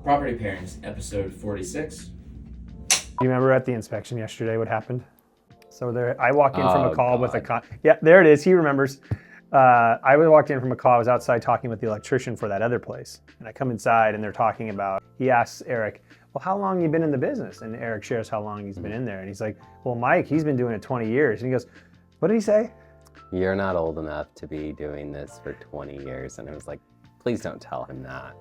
Property Pairings, episode 46. Do you remember at the inspection yesterday what happened? So there, I walk in from a call with a yeah, there it is. He remembers. I walked in from a call. I was outside talking with the electrician for that other place, and I come inside and they're talking about. He asks Eric, "Well, how long you been in the business?" And Eric shares how long he's been in there, and he's like, "Well, Mike, he's been doing it 20 years." And he goes, "What did he say?" You're not old enough to be doing this for 20 years. And I was like, please don't tell him that.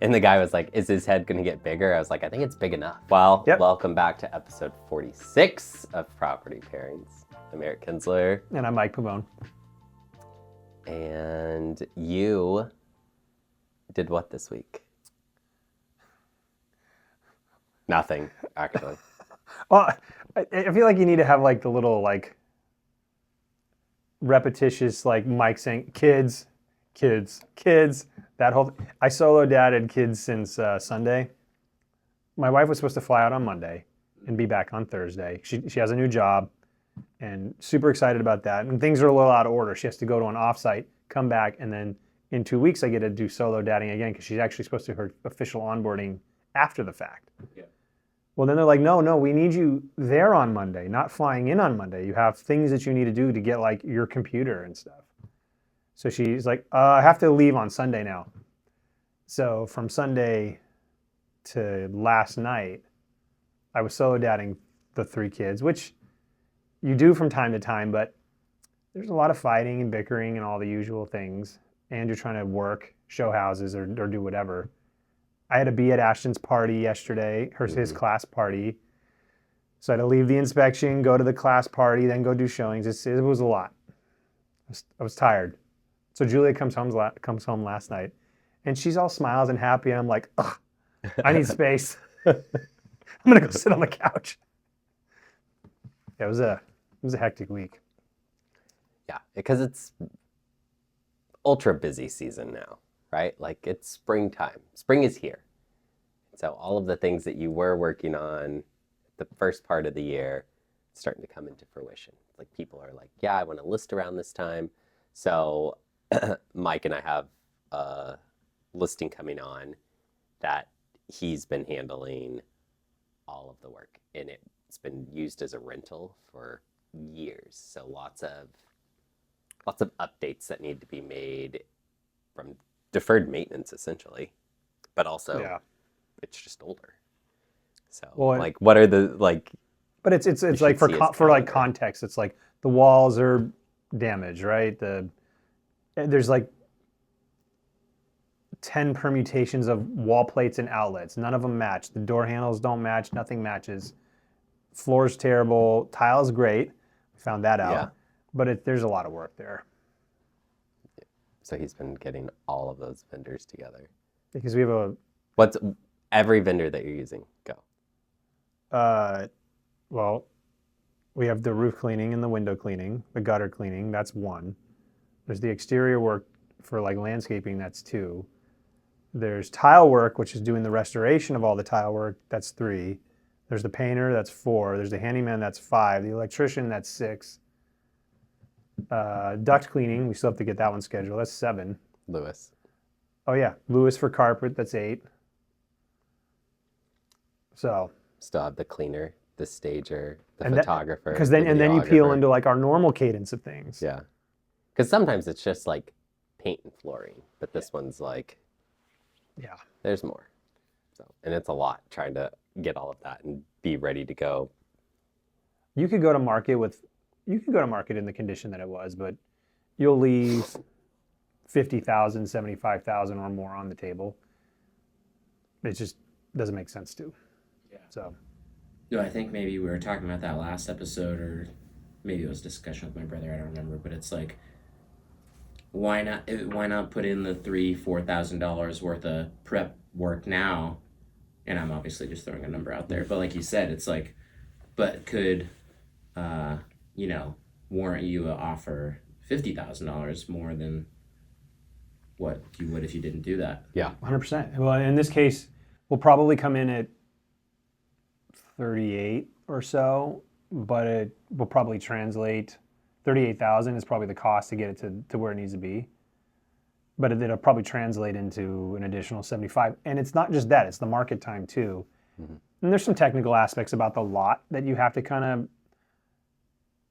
And the guy was like, is his head gonna get bigger? I was like, I think it's big enough. Well, Welcome back to episode 46 of Property Pairings. I'm Eric Kinzler. And I'm Mike Pavone. And you did what this week? Nothing, actually. Well, I feel like you need to have like the little like repetitious like Mike saying, kids. That whole, I solo dadded kids since Sunday. My wife was supposed to fly out on Monday and be back on Thursday. She has a new job and super excited about that. And things are a little out of order. She has to go to an offsite, come back, and then in 2 weeks I get to do solo dadding again because she's actually supposed to do her official onboarding after the fact. Yeah. Well, then they're like, no, we need you there on Monday, not flying in on Monday. You have things that you need to do to get like your computer and stuff. So she's like, I have to leave on Sunday now. So from Sunday to last night, I was solo dadding the 3 kids, which you do from time to time, but there's a lot of fighting and bickering and all the usual things. And you're trying to work, show houses or do whatever. I had to be at Ashton's party yesterday, his class party. So I had to leave the inspection, go to the class party, then go do showings. It was a lot. I was tired. So Julia comes home last night, and she's all smiles and happy, and I'm like, ugh, I need space. I'm gonna go sit on the couch. Yeah, it was a hectic week. Yeah, because it's ultra busy season now, right? Like it's springtime. Spring is here. So all of the things that you were working on the first part of the year starting to come into fruition. Like people are like, yeah, I want to list around this time. So Mike and I have a listing coming on that he's been handling all of the work, and it's been used as a rental for years. So lots of updates that need to be made from deferred maintenance essentially, but also it's just older. So what are the But it's like for like context, it's like the walls are damaged, right? There's like 10 permutations of wall plates and outlets. None of them match. The door handles don't match. Nothing matches. Floor's terrible. Tile's great. We found that out. Yeah. But there's a lot of work there. So he's been getting all of those vendors together. Because we have What's every vendor that you're using? Go. Well, we have the roof cleaning and the window cleaning, the gutter cleaning. That's 1. There's the exterior work for like landscaping. That's 2. There's tile work, which is doing the restoration of all the tile work. That's 3. There's the painter. That's 4. There's the handyman. That's 5. The electrician. That's 6. Duct cleaning. We still have to get that one scheduled. That's 7. Lewis. Oh yeah, Lewis for carpet. That's 8. So. Still have the cleaner, the stager, the photographer. Because then you peel into like our normal cadence of things. Yeah. Because sometimes it's just like paint and flooring, but this one's like, there's more. So, and it's a lot trying to get all of that and be ready to go. You could go to market in the condition that it was, but you'll leave $50,000, $75,000 or more on the table. It just doesn't make sense to. Yeah. So. I think maybe we were talking about that last episode, or maybe it was discussion with my brother. I don't remember, but it's like, why not put in the $3,000-$4,000 worth of prep work now? And I'm obviously just throwing a number out there, but like you said, it's like, but could warrant you an offer $50,000 more than what you would if you didn't do that. Yeah, 100%. Well, in this case, we'll probably come in at 38 or so, but it will probably translate. 38,000 is probably the cost to get it to where it needs to be. but it'll probably translate into an additional 75. And it's not just that; it's the market time too. Mhm. And there's some technical aspects about the lot that you have to kind of,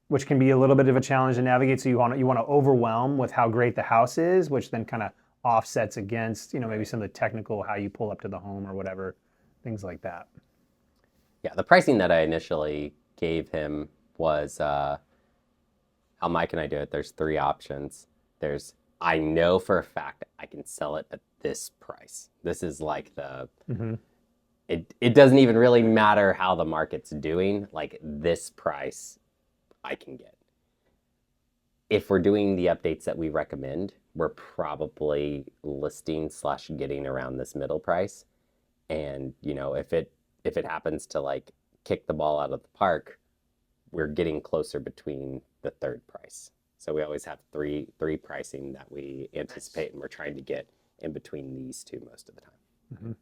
which can be a little bit of a challenge to navigate. So you want to overwhelm with how great the house is, which then kind of offsets against, maybe some of the technical, how you pull up to the home or whatever, things like that. Yeah, the pricing that I initially gave him was, how Mike and I do it, there's 3 options. There's, I know for a fact I can sell it at this price. This is like the, it doesn't even really matter how the market's doing. Like this price I can get. If we're doing the updates that we recommend, we're probably listing / getting around this middle price. And, if it happens to like kick the ball out of the park, we're getting closer between the third price. So we always have three pricing that we anticipate, and we're trying to get in between these 2 most of the time.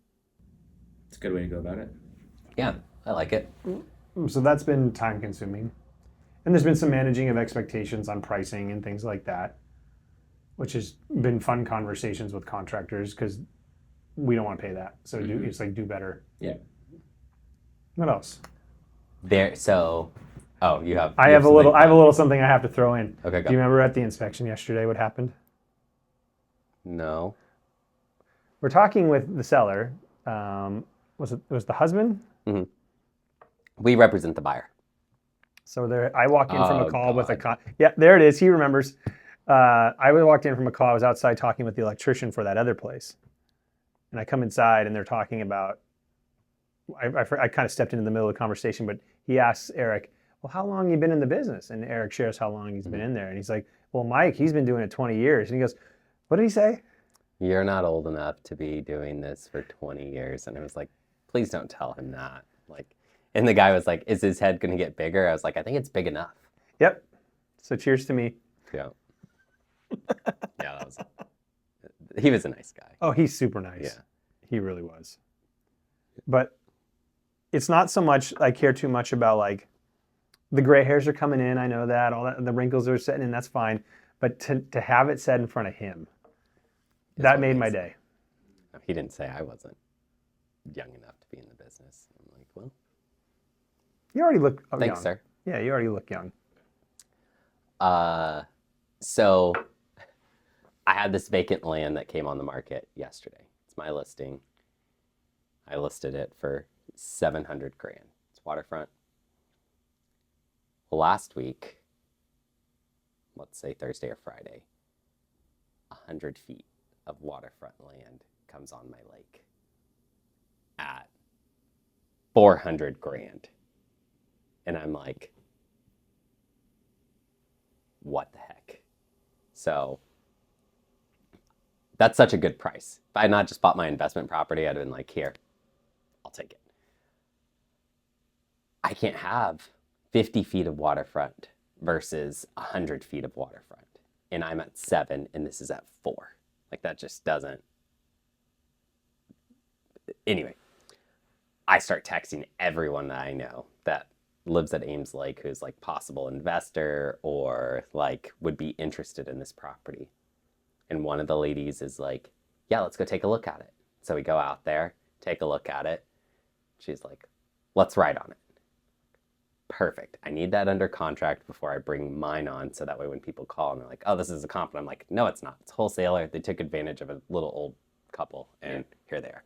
It's a good way to go about it. Yeah, I like it. So that's been time consuming. And there's been some managing of expectations on pricing and things like that, which has been fun conversations with contractors because we don't want to pay that. So it's like do better. Yeah. What else? I have a little something I have to throw in. Okay, go. Do you remember at the inspection yesterday what happened? No. We're talking with the seller. Was the husband? Mm-hmm. We represent the buyer. So I walk in from a call with God. yeah, there it is. He remembers. I walked in from a call. I was outside talking with the electrician for that other place. And I come inside and they're talking about, I kind of stepped into the middle of the conversation, but he asks Eric, well, how long have you been in the business? And Eric shares how long he's been in there. And he's like, well, Mike, he's been doing it 20 years. And he goes, what did he say? You're not old enough to be doing this for 20 years. And I was like, please don't tell him that. And the guy was like, is his head going to get bigger? I was like, I think it's big enough. Yep. So cheers to me. Yeah. Yeah, he was a nice guy. Oh, he's super nice. Yeah. He really was. But it's not so much, I care too much about like, the gray hairs are coming in, I know that, all that, the wrinkles are setting in, that's fine. But to have it said in front of him, that made my day. No, he didn't say I wasn't young enough to be in the business. I'm like, well, you already look young. Thanks, sir. Yeah, you already look young. So I had this vacant land that came on the market yesterday. It's my listing. I listed it for $700,000. It's waterfront. Last week, let's say Thursday or Friday, 100 feet of waterfront land comes on my lake at $400,000. And I'm like, what the heck? So that's such a good price. If I had not just bought my investment property, I'd have been like, here, I'll take it. I can't have 50 feet of waterfront versus 100 feet of waterfront. And I'm at 7 and this is at 4. Like that just doesn't. Anyway, I start texting everyone that I know that lives at Ames Lake who's like possible investor or like would be interested in this property. And one of the ladies is like, yeah, let's go take a look at it. So we go out there, take a look at it. She's like, let's write on it. Perfect. I need that under contract before I bring mine on. So that way when people call and they're like, oh, this is a comp. And I'm like, no, it's not. It's a wholesaler. They took advantage of a little old couple and here they are.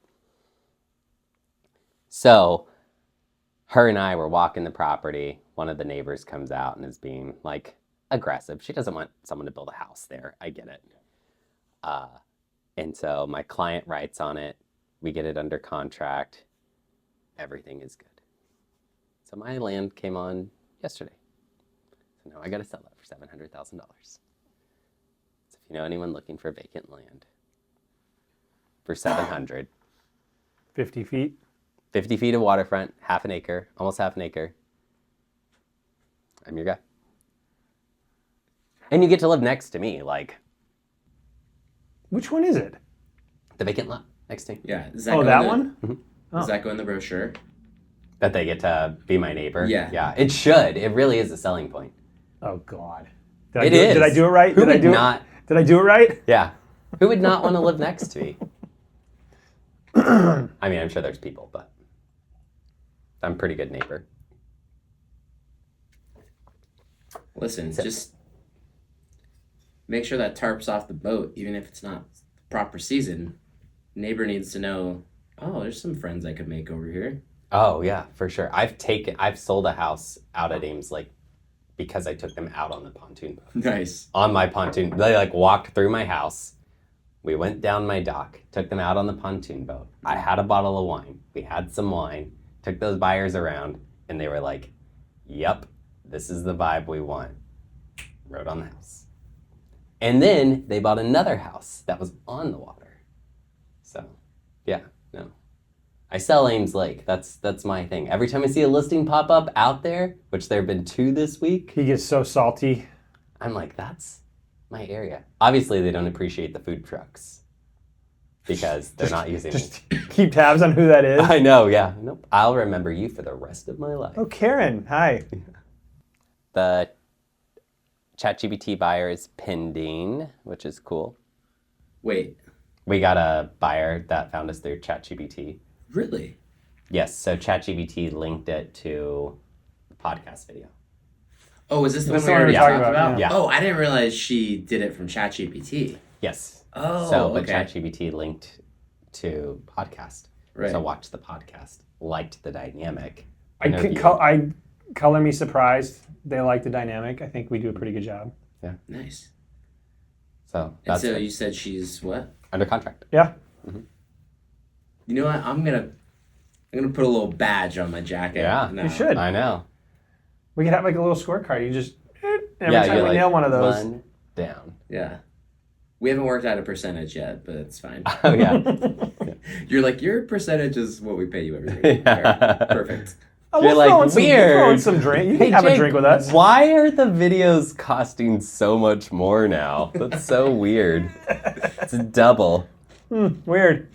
So her and I were walking the property. One of the neighbors comes out and is being like aggressive. She doesn't want someone to build a house there. I get it. And so my client writes on it. We get it under contract. Everything is good. So my land came on yesterday. So now I got to sell it for $700,000. So if you know anyone looking for vacant land for $700,000, 50 feet. 50 feet of waterfront, half an acre, almost half an acre. I'm your guy. And you get to live next to me, like Which one is it? the vacant lot next to me. Yeah. Does Oh, go that in the- one? Does that go in the brochure? That they get to be my neighbor. Yeah. Yeah, it should. It really is a selling point. Oh God. It is. Did I do it right? Who Did I would do not? it? Did I do it right? Yeah. Who would not want to live next to me? I mean, I'm sure there's people, but I'm a pretty good neighbor. Listen, just make sure that tarp's off the boat, even if it's not the proper season. Neighbor needs to know, oh, there's some friends I could make over here. Oh yeah, for sure. I've sold a house out at Ames Lake because I took them out on the pontoon boat. Nice. On my pontoon, they like walked through my house. We went down my dock, took them out on the pontoon boat. I had a bottle of wine. We had some wine, took those buyers around, and they were like, yep, this is the vibe we want. Wrote on the house. And then they bought another house that was on the water. So, yeah, no. I sell Ames Lake. That's my thing. Every time I see a listing pop up out there, which there have been 2 this week, He gets so salty. I'm like, that's my area. Obviously, they don't appreciate the food trucks because they're not using Just keep tabs on who that is. I know, yeah. Nope. I'll remember you for the rest of my life. Oh, Karen, hi. The ChatGPT buyer is pending, which is cool. Wait, We got a buyer that found us through ChatGPT. really? Yes, so ChatGPT linked it to the podcast video. Oh, is this the That's one we already the one talked we about? talked about, yeah. Oh, I didn't realize she did it from ChatGPT. Yes. Oh, But okay. ChatGPT linked to podcast. Right. So watched the podcast, liked the dynamic. I color me surprised. They like the dynamic. I think we do a pretty good job. Nice. So And that's so it. you said she's what? Under contract. Yeah. You know what? I'm gonna put a little badge on my jacket. Yeah. now. You should. I know. We could have like a little scorecard. You just every Yeah, time you're we like, nail one of those. One down. Yeah. We haven't worked out a percentage yet, but it's fine. Oh yeah. You're like, your percentage is what we pay you every week. Yeah. Fair. Perfect. Oh, You're we'll like, throw in some, we'll throw in weird. some drink. You Hey, can have a Jake, drink with us. Why are the videos costing so much more now? That's so weird. It's double. Weird.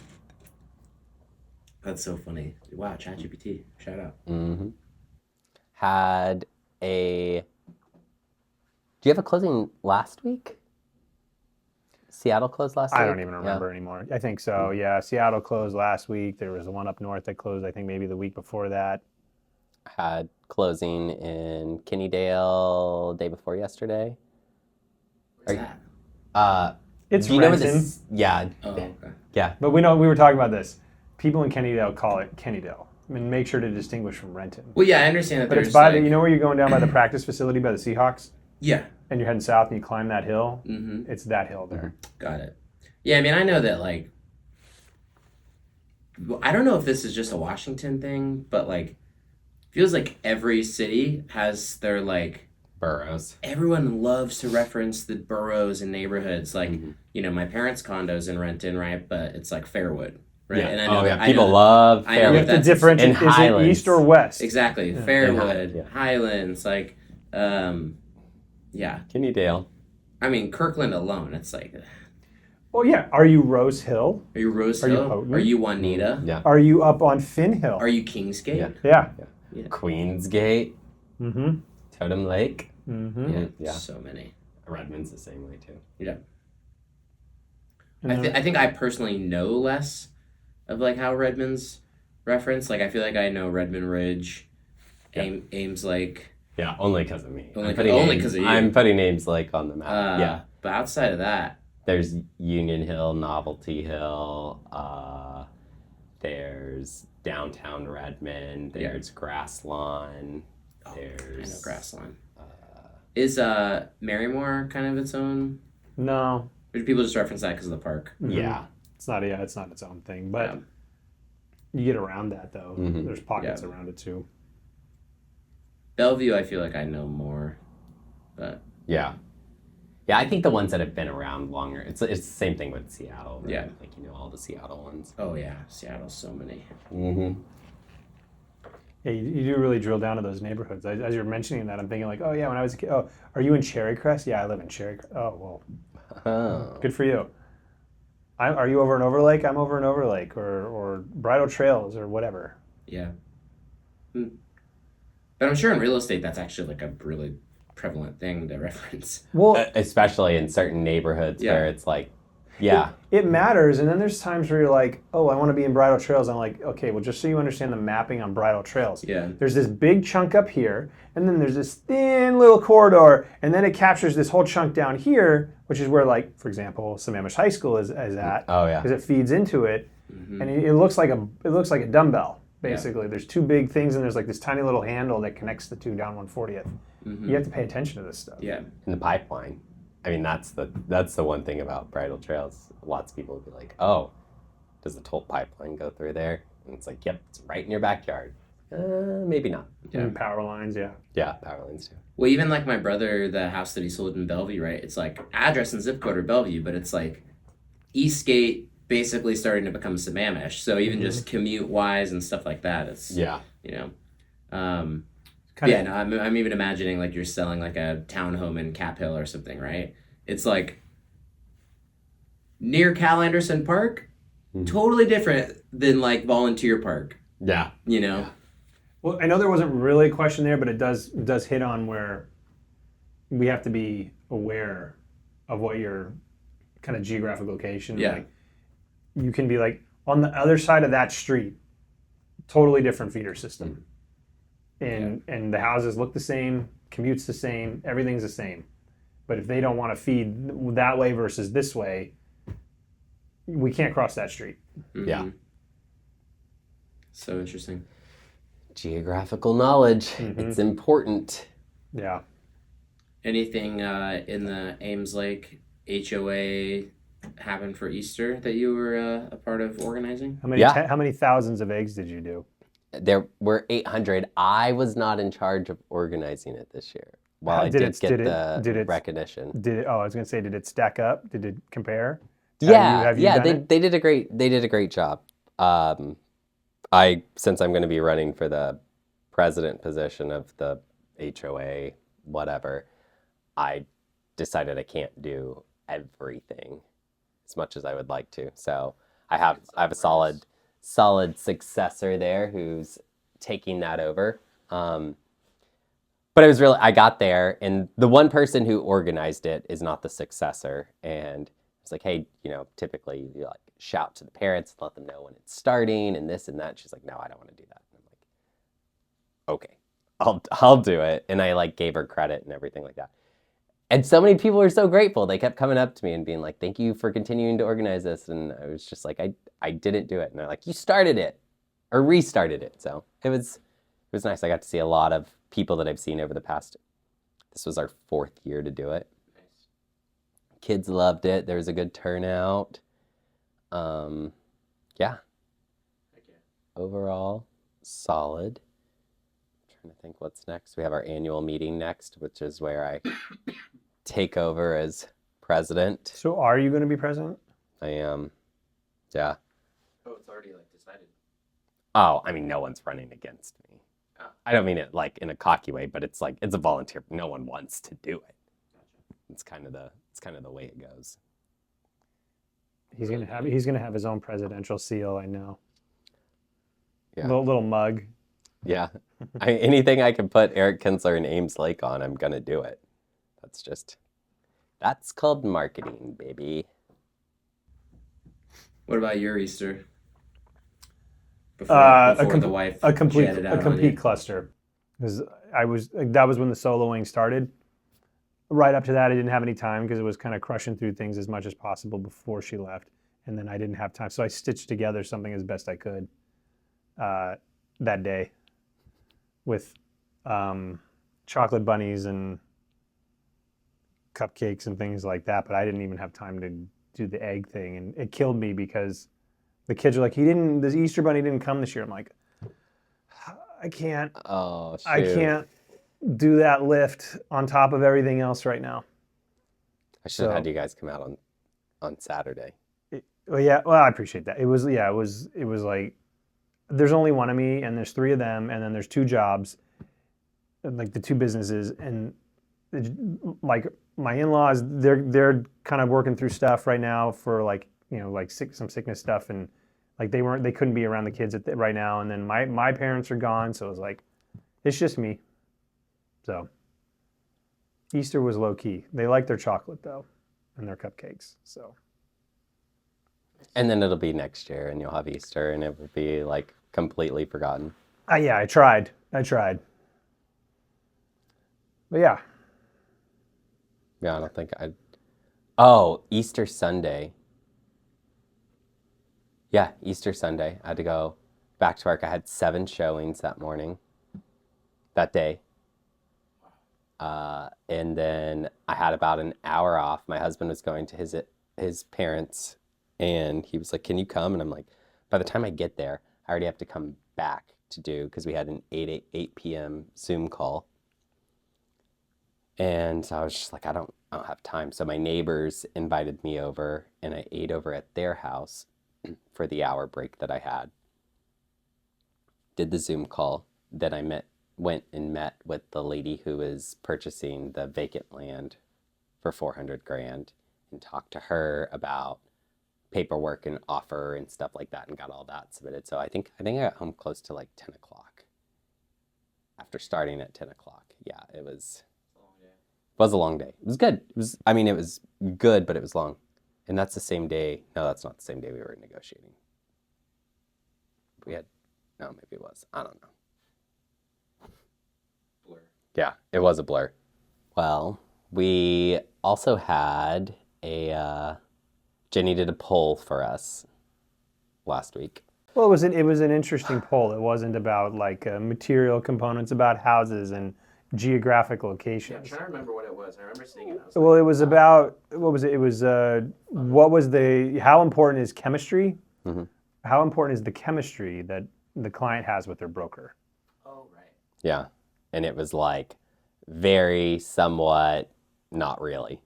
That's so funny. Wow, ChatGPT. Shout out. Mm-hmm. Do you have a closing last week? Seattle closed last week? I don't even remember anymore. I think so. Yeah, Seattle closed last week. There was the one up north that closed. I think maybe the week before that. Had closing in Kennydale day before yesterday. What's that? It's Do you know where Renton, this? Yeah, Oh, okay. yeah. but we were talking about this. People in Kennydale call it Kennydale. I mean, make sure to distinguish from Renton. Well, yeah, I understand that But there's it's by like, the, where you're going down by the practice facility by the Seahawks, yeah. and you're heading south and you climb that hill. Mm-hmm. It's that hill there. Got it. Yeah, I mean, I know that, like, I don't know if this is just a Washington thing, but, like, feels like every city has their, like, Boroughs. everyone loves to reference the boroughs and neighborhoods. Like, Mm-hmm. you know, my parents' condo's in Renton, right? But it's like Fairwood, right? Yeah. And I know Oh yeah. I People know love I know You Fairwood. have to that's- differentiate. in Is it Highlands. east or west? exactly In Fairwood, yeah. Highlands, like, yeah. Kennydale. I mean, Kirkland alone, it's like, Well, yeah. Are you Rose Hill? are you Rose Are you Hill? Houghton? Are you Juanita? Yeah. Are you up on Finn Hill? Are you Kingsgate? Yeah. Yeah. Queensgate. Mm-hmm. Totem Lake. Mm-hmm. Yeah. Yeah. So many. Redmond's the same way too. Yeah. And I think I personally know less of like how Redmond's referenced. Like I feel like I know Redmond Ridge, Yeah. Ames Lake. Yeah, only because of me. Only I'm putting 'cause of you. I'm putting Ames Lake on the map. Yeah. But outside of that, There's Union Hill, Novelty Hill. There's downtown Redmond. Yeah. There's Grass Lawn. I know There's Grassline. Is Marymore kind of its own? No, Or do people just reference that because of the park? Yeah. it's not. Yeah, it's not its own thing. But Yeah. you get around that though. Mhm. There's pockets Yeah. around it too. Bellevue, I feel like I know more, but Yeah. Yeah, I think the ones that have been around longer, it's the same thing with Seattle. Right? Yeah. Like, you know, all the Seattle ones. oh yeah, Seattle's so many. Mm-hmm. Yeah, you do really drill down to those neighborhoods. As you're mentioning that, I'm thinking like, oh yeah, when I was a kid. Oh, are you in Cherry Crest? Yeah, I live in Cherry Crest. Oh well, Oh. good for you. Are you over in Overlake? I'm over in Overlake, or Bridal Trails, or whatever. Yeah. But I'm sure in real estate that's actually like a really prevalent thing to reference. Well, Especially in certain neighborhoods Yeah. where it's like, Yeah. It matters, and then there's times where you're like, oh, I want to be in bridle trails. I'm like, okay, well, just so you understand the mapping on bridle trails. Yeah. There's this big chunk up here, and then there's this thin little corridor, and then it captures this whole chunk down here, which is where, like, for example, Sammamish High School is at. Oh, yeah. Because it feeds into it, and it looks like a dumbbell. Basically, there's two big things, and there's like this tiny little handle that connects the two down 140th. You have to pay attention to this stuff. Yeah. In the pipeline. I mean, that's the one thing about bridle trails. Lots of people will be like, oh, does the toll pipeline go through there? And it's like, yep, it's right in your backyard. Maybe not. Yeah. And power lines, yeah. Yeah, power lines too. Well, even like my brother, the house that he sold in Bellevue, right? It's like address and zip code are Bellevue, but it's like Eastgate basically starting to become Sammamish. So even just commute wise and stuff like that, it's Yeah. you know. Kinda- No, I'm even imagining like you're selling like a townhome in Cap Hill or something, right? It's like near Cal Anderson Park, totally different than like Volunteer Park, Yeah. you know? Yeah. Well, I know there wasn't really a question there, but it does hit on where we have to be aware of what your kind of geographic location. Yeah. Like, you can be like on the other side of that street, totally different feeder system, and the houses look the same, commute's the same, everything's the same. But if they don't want to feed that way versus this way, we can't cross that street. Yeah. So interesting. Geographical knowledge. It's important. Yeah. Anything in the Ames Lake HOA happen for Easter that you were a part of organizing? How many thousands of eggs did you do? There were 800. I was not in charge of organizing it this year. While I did get the recognition. I was going to say, did it stack up? Did it compare? They did a great job. Since I'm going to be running for the president position of the HOA, whatever, I decided I can't do everything as much as I would like to. So I have a solid successor there who's taking that over. But it was really, I got there, and the one person who organized it is not the successor. And it's like, hey, typically you like shout to the parents, let them know when it's starting, and this and that. She's like, no, I don't want to do that. And I'm like, okay, I'll do it. And I like gave her credit and everything like that. And so many people were so grateful. They kept coming up to me and being like, thank you for continuing to organize this. And I was just like, I didn't do it. And they're like, you started it or restarted it. So it was nice. I got to see a lot of people that I've seen over the past. This was our 4th year to do it. Nice. Kids loved it. There was a good turnout. Yeah. Overall, solid. I'm trying to think what's next. We have our annual meeting next, which is where I take over as president. So are you going to be president? I am. Yeah. Oh, it's already like decided. Oh, I mean, no one's running against me. Oh. I don't mean it like in a cocky way, but it's like it's a volunteer. No one wants to do it. It's kind of the way it goes. He's gonna have his own presidential seal. I know. Yeah. Little mug. Yeah. Anything I can put Eric Kinzler and Ames Lake on, I'm gonna do it. That's called marketing, baby. What about your Easter? Before the wife a complete jetted out on you? cluster. Because that was when the soloing started. Right up to that, I didn't have any time because it was kind of crushing through things as much as possible before she left, and then I didn't have time, so I stitched together something as best I could that day with chocolate bunnies and cupcakes and things like that. But I didn't even have time to do the egg thing, and it killed me because the kids are like, the Easter bunny didn't come this year. I'm like, I can't. Oh, shoot. I can't do that lift on top of everything else right now. I should have had you guys come out on Saturday. Well, I appreciate that. It was like, there's only one of me, and there's 3 of them, and then there's 2 jobs, and like the 2 businesses, and like my in-laws, they're kind of working through stuff right now for some sickness stuff, and like they couldn't be around the kids right now, and then my parents are gone, so it was like, it's just me. So Easter was low key. They like their chocolate though, and their cupcakes. So And then it'll be next year, and you'll have Easter, and it will be like completely forgotten. Yeah, I tried. But yeah. Yeah, I don't think I. Oh, Easter Sunday. Yeah, Easter Sunday. I had to go back to work. I had 7 showings that day. And then I had about an hour off. My husband was going to his parents, and he was like, "Can you come?" And I'm like, by the time I get there, I already have to come back to do, because we had an 8 p.m. Zoom call. And so I was just like, I don't have time. So my neighbors invited me over, and I ate over at their house for the hour break that I had. Did the Zoom call. Then I went and met with the lady who was purchasing the vacant land for $400,000, and talked to her about paperwork and offer and stuff like that, and got all that submitted. So I think I got home close to like 10 o'clock. After starting at 10 o'clock. Yeah, it was a long day. It was good. It was good, but it was long. And that's the same day. No, that's not the same day we were negotiating. No, maybe it was. I don't know. Blur. Yeah, it was a blur. Well, we also had Jenny did a poll for us last week. Well, it was an interesting poll. It wasn't about like material components, about houses and geographic locations. Yeah, I'm trying to remember what it was. I remember seeing it. Well, it was about, what was it? It was how important is chemistry? Mm-hmm. How important is the chemistry that the client has with their broker? Oh, right. Yeah, and it was like very, somewhat, not really.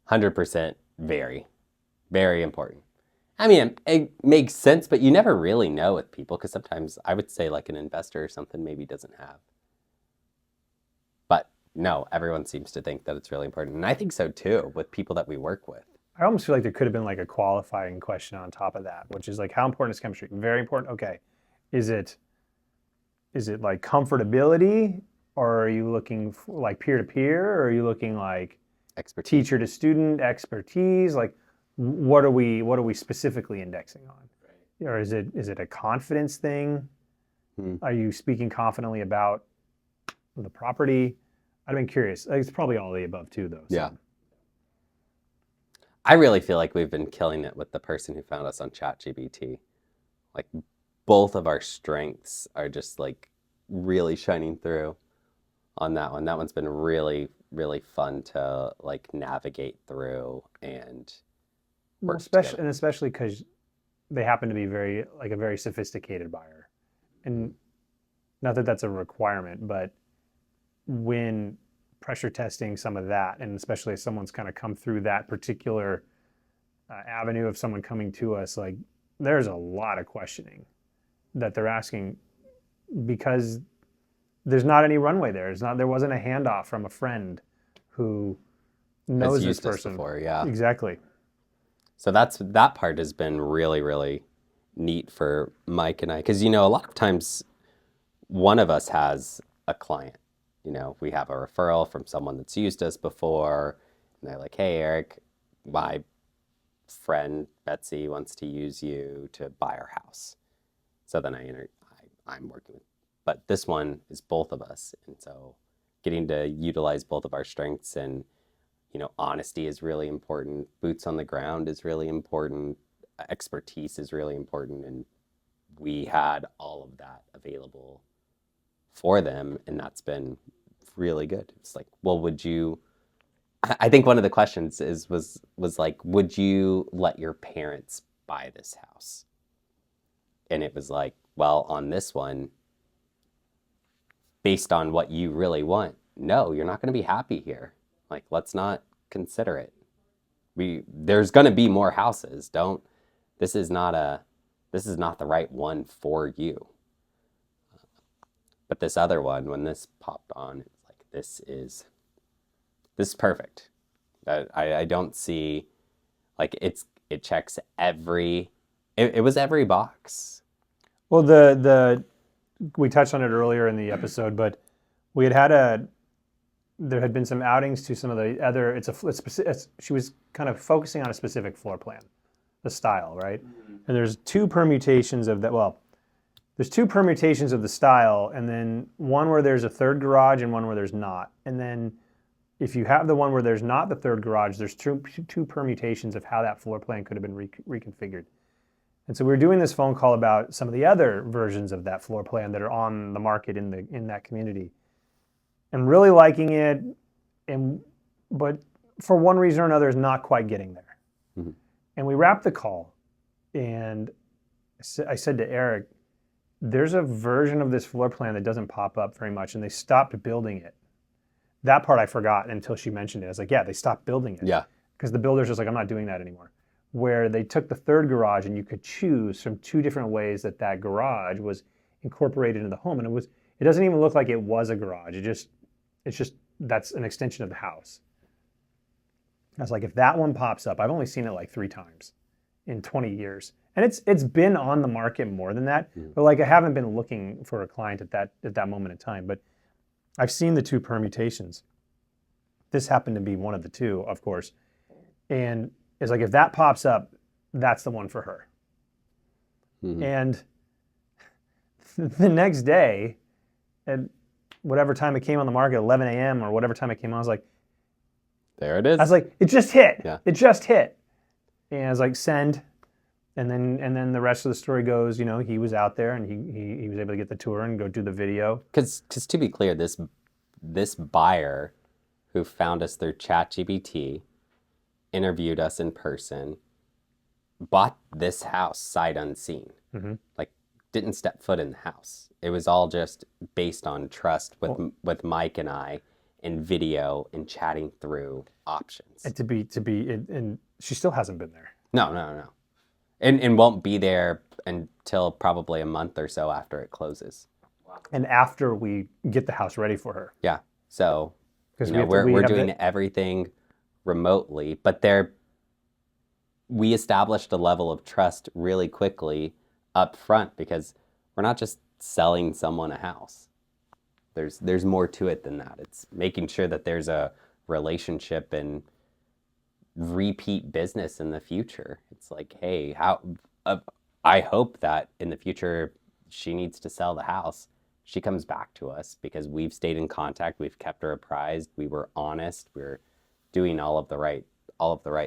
100% very, very important. I mean, it makes sense, but you never really know with people, because sometimes I would say like an investor or something maybe doesn't have. But no, everyone seems to think that it's really important. And I think so too, with people that we work with. I almost feel like there could have been like a qualifying question on top of that, which is like, how important is chemistry? Very important. Okay. Is it like comfortability, or are you looking for like peer-to-peer, or are you looking like Expertise. Teacher to student expertise? Like, what are we specifically indexing on? Right. Or is it a confidence thing? Are you speaking confidently about the property? I've been curious. It's probably all of the above too, though. So. Yeah. I really feel like we've been killing it with the person who found us on ChatGPT. Like, both of our strengths are just like really shining through on that one. That one's been really, really fun to like navigate through and work together. Especially because they happen to be a very sophisticated buyer, and not that that's a requirement, but when pressure testing some of that, and especially if someone's kind of come through that particular avenue of someone coming to us, like there's a lot of questioning that they're asking, because there's not any runway there. There wasn't a handoff from a friend who knows this person before. Yeah, exactly. So that part has been really, really neat for Mike and I, because a lot of times one of us has a client. We have a referral from someone that's used us before, and they're like, "Hey, Eric, my friend Betsy wants to use you to buy our house." So then I'm working with, but this one is both of us, and so getting to utilize both of our strengths, and honesty is really important. Boots on the ground is really important. Expertise is really important, and we had all of that available for them, and that's been really good. It's like, well, I think one of the questions was like, would you let your parents buy this house? And it was like, well, on this one, based on what you really want, no, you're not going to be happy here. Like, let's not consider it. There's going to be more houses. This is not the right one for you. But this other one, when this popped on, it was like, this is perfect. I don't see, like, it checks it was every box. Well, we touched on it earlier in the episode, but we there had been some outings to some of the other. She was kind of focusing on a specific floor plan, the style, right? And there's two permutations of that. Well, there's two permutations of the style, and then one where there's a third garage and one where there's not. And then if you have the one where there's not the third garage, there's two permutations of how that floor plan could have been reconfigured. And so we were doing this phone call about some of the other versions of that floor plan that are on the market in that community, and really liking it, but for one reason or another is not quite getting there. Mm-hmm. And we wrapped the call, and I said to Eric, there's a version of this floor plan that doesn't pop up very much, and they stopped building it. That part I forgot until she mentioned it. I was like, yeah, they stopped building it. Yeah. Because the builder's just like, I'm not doing that anymore. Where they took the third garage and you could choose from two different ways that garage was incorporated into the home. And it doesn't even look like it was a garage. It's just, that's an extension of the house. I was like, if that one pops up, I've only seen it like 3 times in 20 years. And it's been on the market more than that. But like, I haven't been looking for a client at that moment in time, but I've seen the two permutations. This happened to be one of the two, of course. And it's like, if that pops up, that's the one for her. Mm-hmm. And the next day, at whatever time it came on the market, 11 a.m. or whatever time it came on, I was like, there it is. I was like, it just hit. Yeah. It just hit. And I was like, send. And then the rest of the story goes, he was out there and he was able to get the tour and go do the video. Because to be clear, this buyer who found us through ChatGPT, interviewed us in person, bought this house sight unseen. Mm-hmm. Like, didn't step foot in the house. It was all just based on trust with Mike and I, in video and chatting through options. And and she still hasn't been there. No. And won't be there until probably a month or so after it closes. And after we get the house ready for her. Yeah. So, we're doing everything remotely, but we established a level of trust really quickly up front, because we're not just selling someone a house. There's more to it than that. It's making sure that there's a relationship and repeat business in the future. It's like, hey, I hope that in the future she needs to sell the house, she comes back to us because we've stayed in contact, we've kept her apprised, we were honest, we're doing all of the right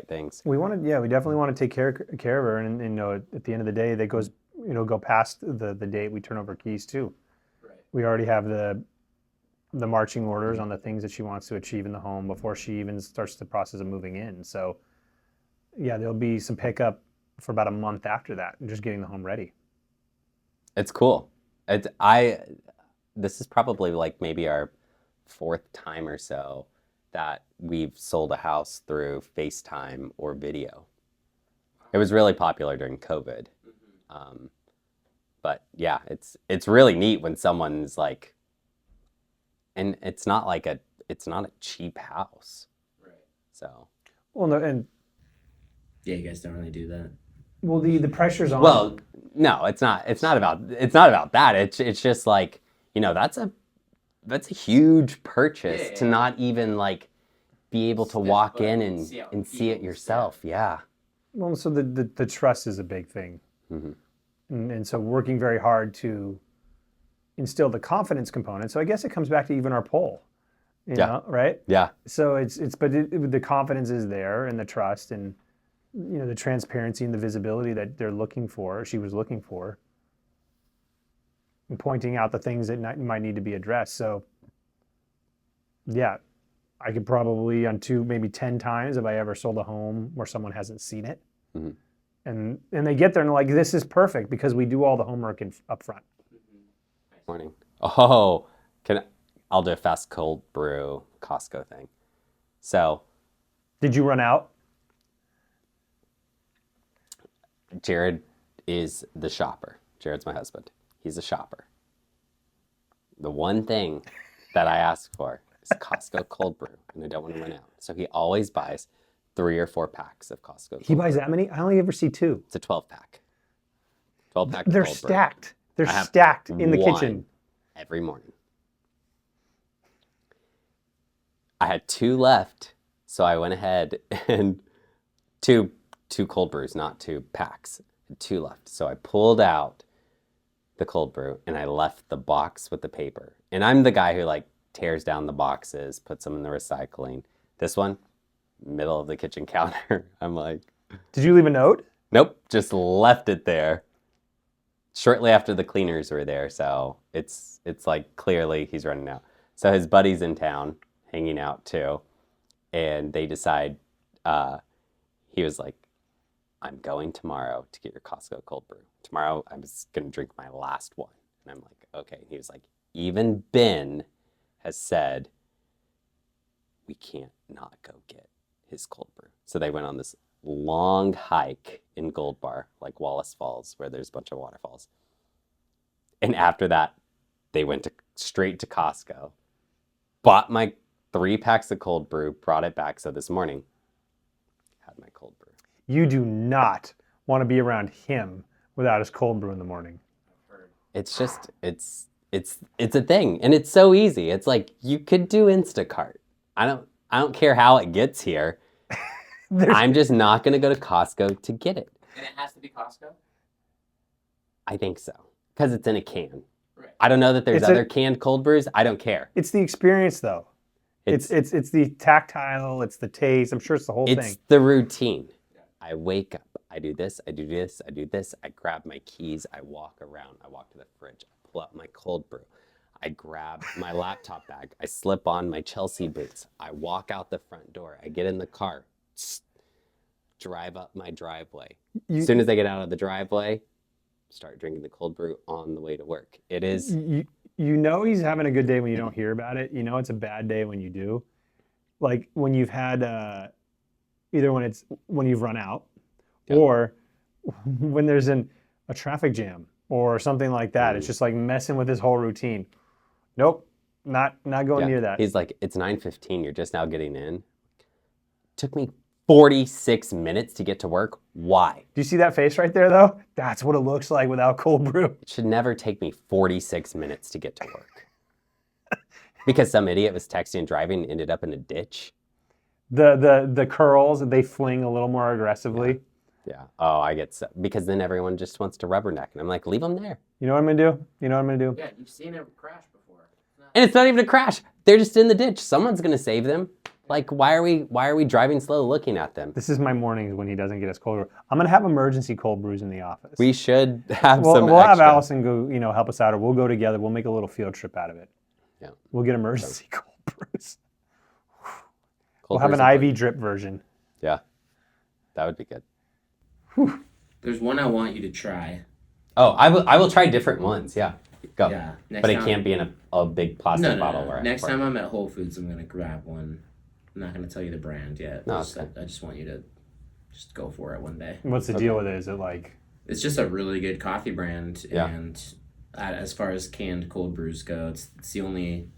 things. We definitely want to take care of her, and at the end of the day, that goes go past the date we turn over keys too. Right. We already have the marching orders on the things that she wants to achieve in the home before she even starts the process of moving in. So, yeah, there'll be some pickup for about a month after that, and just getting the home ready. It's cool. This is probably like maybe our 4th time or so that we've sold a house through FaceTime or video. It was really popular during COVID. But yeah, it's really neat when someone's like, and it's not a cheap house. Right. So. Well, no, and. Yeah, you guys don't really do that. Well, the pressure's on. Well, no, it's not about that. It's just like, that's a huge purchase to not even like be able to walk in and see it yourself. Yeah. Well, so the trust is a big thing. Mm-hmm. And so working very hard to instill the confidence component. So I guess it comes back to even our poll, you know, right? Yeah. So the confidence is there, and the trust, and the transparency and the visibility that they're looking for, she was looking for, and pointing out the things that might need to be addressed. So yeah, I could probably on 2, maybe 10 times if I ever sold a home where someone hasn't seen it. Mm-hmm. And they get there and they're like, this is perfect because we do all the homework up front. Morning. Oh, I'll do a fast cold brew Costco thing. So. Did you run out? Jared is the shopper. Jared's my husband. He's a shopper. The one thing that I ask for is Costco cold brew, and I don't want to run out. So he always buys 3 or 4 packs of Costco. He buys that many? I only ever see 2. It's a 12-pack. 12-pack. They're stacked. They're stacked in the kitchen. Every morning. I had 2 left, so I went ahead and two 2 cold brews, not 2 packs. 2 left. So I pulled out the cold brew and I left the box with the paper. And I'm the guy who like tears down the boxes, puts them in the recycling. This one, middle of the kitchen counter. I'm like, Did you leave a note? nope, just left it there. Shortly after the cleaners were there, so it's like clearly he's running out. So his buddy's in town hanging out too, and they decide, he was like, I'm going tomorrow to get your Costco cold brew. Tomorrow I was going to drink my last one. And I'm like, okay. And he was like, even Ben has said we can't not go get his cold brew. So they went on this long hike in Gold Bar, like Wallace Falls, where there's a bunch of waterfalls. And after that, they went straight to Costco, bought my 3 packs of cold brew, brought it back. So this morning, had my cold brew. You do not want to be around him without his cold brew in the morning. It's just, it's a thing, and it's so easy. It's like you could do Instacart. I don't care how it gets here. I'm just not going to go to Costco to get it. And it has to be Costco? I think so, because it's in a can. Right. I don't know that there's It's other canned cold brews. I don't care. It's the experience, though. It's the tactile. It's the taste. I'm sure it's the whole It's thing. the routine. I wake up, I do this, I do this, I do this, I grab my keys, I walk around, I walk to the fridge, I pull out my cold brew, I grab my laptop bag, I slip on my Chelsea boots, I walk out the front door, I get in the car, drive up my driveway. As soon as I get out of the driveway, start drinking the cold brew on the way to work. It is... You know he's having a good day when you don't hear about it. You know it's a bad day when you do. Like when you've had... either when you've run out, or when there's a traffic jam or something like that. It's just like messing with his whole routine. Nope, not going near that. He's like, it's 9:15. You're just now getting in. Took me 46 minutes to get to work. Why? Do you see that face right there, though? That's what it looks like without cold brew. It should never take me 46 minutes to get to work. Because some idiot was texting and driving and ended up in a ditch. The curls, they fling a little more aggressively. Yeah. Oh, I get so, because then everyone just wants to rubberneck, and I'm like, leave them there. You know what I'm gonna do? You know what I'm gonna do? Yeah, you've seen it crash before. And it's not even a crash. They're just in the ditch. Someone's gonna save them. Like, why are we driving slow looking at them? This is my mornings when he doesn't get his cold brew. I'm gonna have emergency cold brews in the office. We should have we'll some. We'll have extra. Allison go, help us out, or we'll go together. We'll make a little field trip out of it. Yeah. We'll get emergency cold brews. Cold We'll have brews an are IV drip version. Yeah, that would be good. There's one I want you to try. Oh, I will try different ones. Yeah, go. Yeah. But it can't be in a big plastic bottle. No. Or Next time I'm at Whole Foods, I'm gonna grab one. I'm not gonna tell you the brand yet. No, I just want you to just go for it one day. What's the deal with it? Is it like... It's just a really good coffee brand, Yeah. and as far as canned cold brews go, it's the only.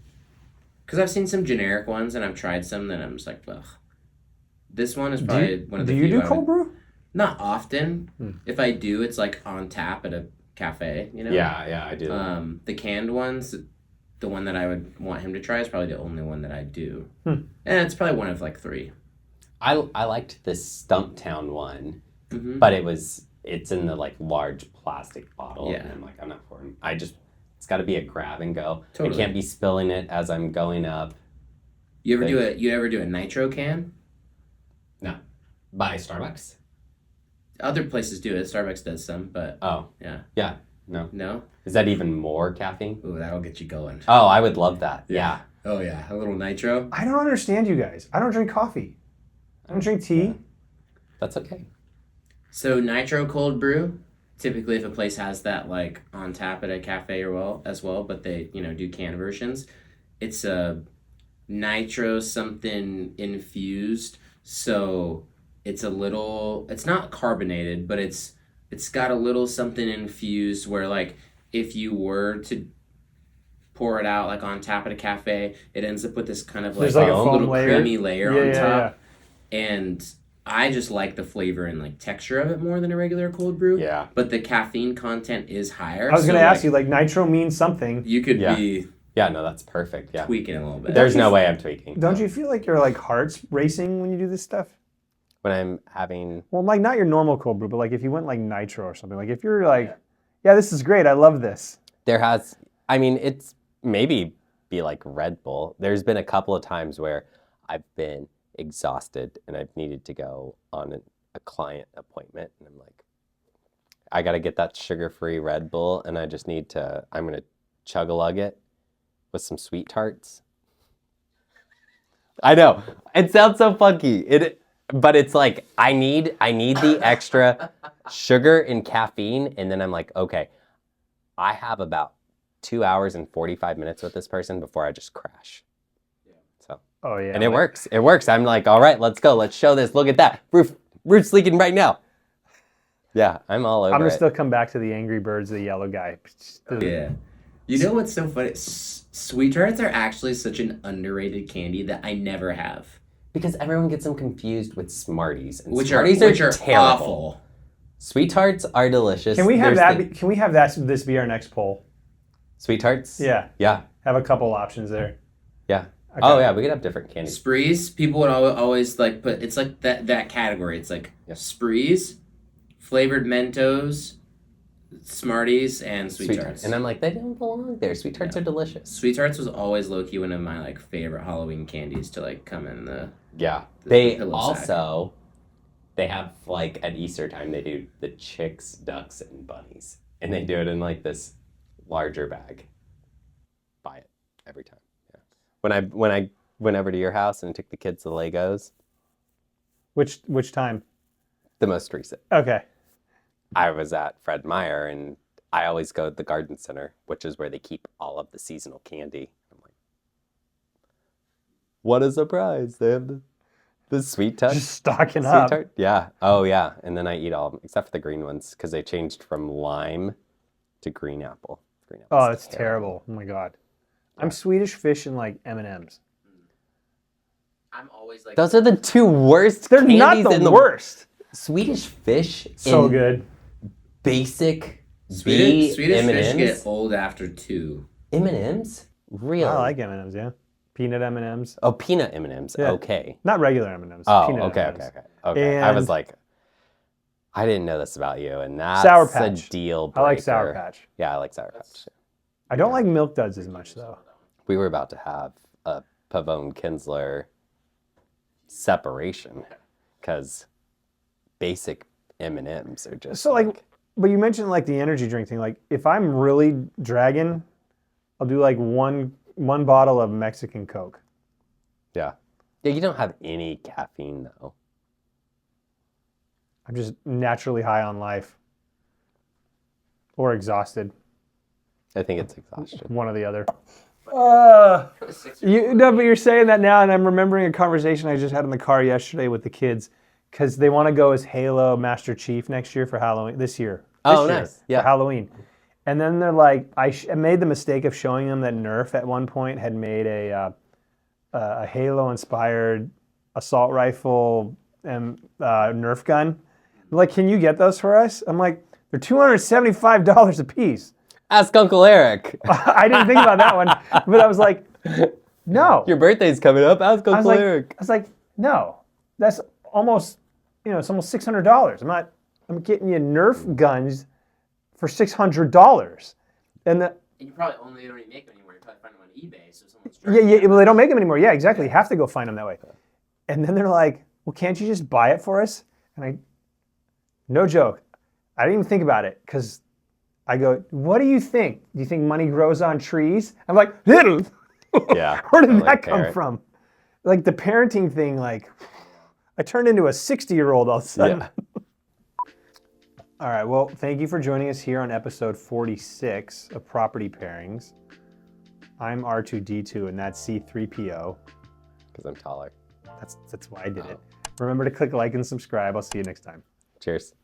Because I've seen some generic ones, and I've tried some that I'm just like, ugh. This one is probably one of the Do few you do I cold would- brew? Not often. If I do, it's like on tap at a cafe, you know? Yeah, I do. The canned ones, the one that I would want him to try is probably the only one that I do. And it's probably one of like 3. I liked the Stumptown one, Mm-hmm. but it's in the like large plastic bottle. Yeah. And I'm like, I'm not pouring. It's got to be a grab and go. Totally. I can't be spilling it as I'm going up. You ever do a nitro can? No. By Starbucks? Other places do it. Starbucks does some, but Oh. yeah. Yeah. No. No? Is that even more caffeine? Ooh, that'll get you going. Oh, I would love that. Yeah. Oh yeah, a little nitro. I don't understand you guys. I don't drink coffee. I don't drink tea. That's okay. So nitro cold brew, typically if a place has that like on tap at a cafe as well, but they do canned versions, it's a nitro something infused, so it's not carbonated, but it's got a little something infused where like if you were to pour it out like on tap at a cafe, it ends up with this kind of like, There's like a a foam little layer. creamy layer on Yeah, top. And I just like the flavor and like texture of it more than a regular cold brew. Yeah. But the caffeine content is higher. I was going to so, ask you, like, nitro means something. You could Yeah. be Yeah, no, that's perfect. Yeah. tweaking a little bit. There's no way I'm tweaking. Don't you feel like your like heart's racing when you do this stuff? when I'm having. Well, like not your normal cold brew, but like if you went like nitro or something. Like if you're like, yeah, this is great. I love this. It's maybe be like Red Bull. There's been a couple of times where I've been exhausted and I've needed to go on a client appointment, and I'm like, I got to get that sugar-free Red Bull, and I'm going to chug-a-lug it with some sweet tarts. I know, it sounds so funky. But it's like, I need the extra sugar and caffeine, and then I'm like, okay, I have about 2 hours and 45 minutes with this person before I just crash. So, Oh yeah. and it works. It works. I'm like, all right, let's go. Let's show this. Look at that. Roof's leaking right now. Yeah, I'm all over I'm gonna it. still come back to the Angry Birds, the yellow guy. Yeah. You know what's so funny? Sweet tarts are actually such an underrated candy that I never have. Because everyone gets them confused with Smarties. And Which Smarties are terrible. awful. Sweet tarts are delicious. Can we have Can we have this be our next poll? Sweet tarts? Yeah. Yeah. Have a couple options there. Yeah. Okay. Oh yeah, we could have different candies. Sprees, people would always like put, it's like that category. It's like Sprees, flavored Mentos, Smarties, and Sweet Tarts. And I'm like, they don't belong there. Sweet tarts are delicious. Sweet Tarts was always low-key one of my like favorite Halloween candies to like come in the They pillow also they have like at Easter time they do the chicks, ducks, and bunnies. And they do it in like this larger bag. Buy it every time. Yeah. When I went over to your house and took the kids to the Legos. Which time? The most recent. Okay. I was at Fred Meyer, and I always go to the garden center, which is where they keep all of the seasonal candy. I'm like, what a surprise. They have the sweet touch. Just stocking sweet up. tart. Yeah. Oh, yeah. And then I eat all of them, except for the green ones, because they changed from lime to green apple. Green apple's Oh, that's terrible. Oh my god. I'm Swedish fish and like M&Ms. I'm always like Those are the two worst They're candies not in the worst. Swedish fish. So good. Basic Swedish fish M&Ms. get old after 2. M&Ms? Really? I like M&Ms, yeah. Peanut M&Ms. Oh, peanut M&Ms. Yeah. Okay. Not regular M&Ms. Oh, peanut okay, M&Ms. okay. I was And- like, I didn't know this about you, and that's Sour Patch. a deal breaker. I like Sour Patch. Yeah, I like Sour Patch too. I don't like Milk Duds as much though. We were about to have a Pavone Kinzler separation because basic M&Ms are just So like, but you mentioned like the energy drink thing. Like if I'm really dragging, I'll do like one bottle of Mexican Coke. yeah. You don't have any caffeine though. I'm just naturally high on life. Or exhausted. I think it's exhaustion. One or the other. But you're saying that now, and I'm remembering a conversation I just had in the car yesterday with the kids, because they want to go as Halo Master Chief next year for Halloween. This year. Nice. Yeah. For Halloween. And then they're like, I made the mistake of showing them that Nerf at one point had made a Halo-inspired assault rifle and Nerf gun. They're like, can you get those for us? I'm like, they're $275 a piece. Ask Uncle Eric. I didn't think about that one, but I was like, no. Your birthday's coming up. Ask Uncle Eric. I was like, no. That's almost, it's almost $600. I'm getting you Nerf guns for $600. And you probably they don't even make them anymore. You probably find them on eBay, so someone's yeah, well, they don't make them anymore. Yeah, exactly. You have to go find them that way. And then they're like, well, can't you just buy it for us? And no joke, I didn't even think about it, because I go, what do you think? Do you think money grows on trees? I'm like, Yeah. where did that come from? Like the parenting thing, like I turned into a 60-year-old all of a sudden. Yeah. All right, well, thank you for joining us here on episode 46 of Property Pairings. I'm R2D2 and that's C3PO. Because I'm taller. That's why I did it. Remember to click like and subscribe. I'll see you next time. Cheers.